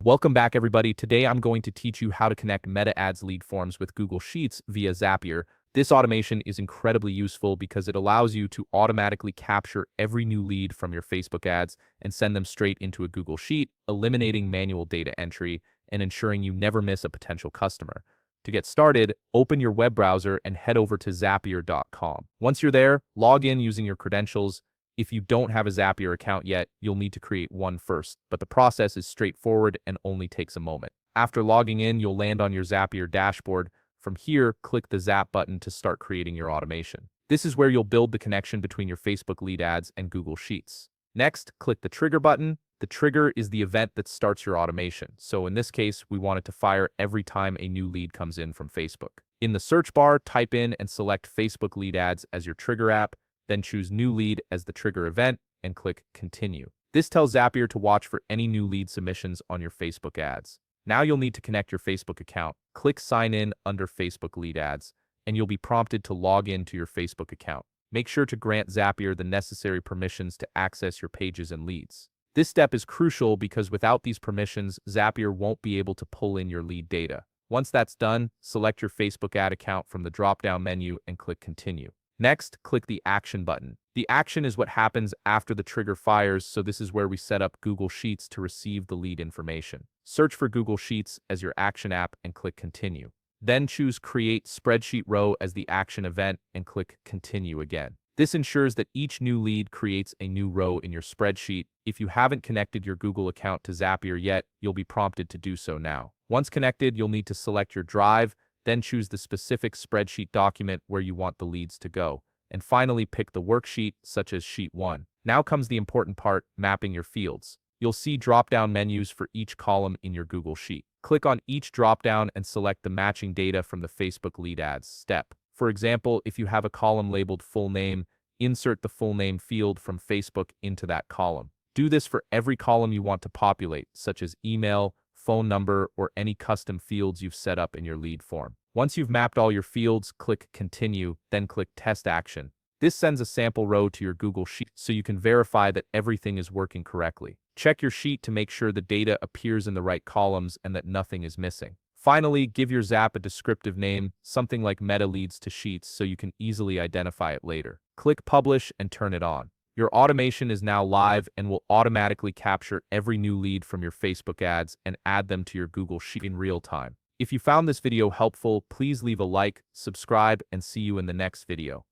Welcome back, everybody. Today I'm going to teach you how to connect Meta Ads lead forms with Google Sheets via Zapier. This automation is incredibly useful because it allows you to automatically capture every new lead from your Facebook ads and send them straight into a Google Sheet, eliminating manual data entry and ensuring you never miss a potential customer. To get started, open your web browser and head over to Zapier.com. Once you're there, log in using your credentials. If you don't have a Zapier account yet, you'll need to create one first, but the process is straightforward and only takes a moment. After logging in, you'll land on your Zapier dashboard. From here, click the Zap button to start creating your automation. This is where you'll build the connection between your Facebook lead ads and Google Sheets. Next, click the Trigger button. The trigger is the event that starts your automation. So in this case, we want it to fire every time a new lead comes in from Facebook. In the search bar, type in and select Facebook lead ads as your trigger app. Then choose New Lead as the trigger event and click Continue. This tells Zapier to watch for any new lead submissions on your Facebook ads. Now you'll need to connect your Facebook account. Click Sign In under Facebook lead ads, and you'll be prompted to log in to your Facebook account. Make sure to grant Zapier the necessary permissions to access your pages and leads. This step is crucial because without these permissions, Zapier won't be able to pull in your lead data. Once that's done, select your Facebook ad account from the drop-down menu and click Continue. Next, click the Action button. The action is what happens after the trigger fires, so this is where we set up Google Sheets to receive the lead information. Search for Google Sheets as your action app and click Continue. Then choose Create Spreadsheet Row as the action event and click Continue again. This ensures that each new lead creates a new row in your spreadsheet. If you haven't connected your Google account to Zapier yet, you'll be prompted to do so now. Once connected, you'll need to select your drive, then choose the specific spreadsheet document where you want the leads to go, and finally pick the worksheet, such as Sheet 1. Now comes the important part, mapping your fields. You'll see drop-down menus for each column in your Google Sheet. Click on each drop-down and select the matching data from the Facebook lead ads step. For example, if you have a column labeled Full Name, insert the full name field from Facebook into that column. Do this for every column you want to populate, such as email, phone number, or any custom fields you've set up in your lead form. Once you've mapped all your fields, click Continue, then click Test Action. This sends a sample row to your Google Sheet so you can verify that everything is working correctly. Check your sheet to make sure the data appears in the right columns and that nothing is missing. Finally, give your Zap a descriptive name, something like Meta Leads to Sheets, so you can easily identify it later. Click Publish and turn it on. Your automation is now live and will automatically capture every new lead from your Facebook ads and add them to your Google Sheet in real time. If you found this video helpful, please leave a like, subscribe, and see you in the next video.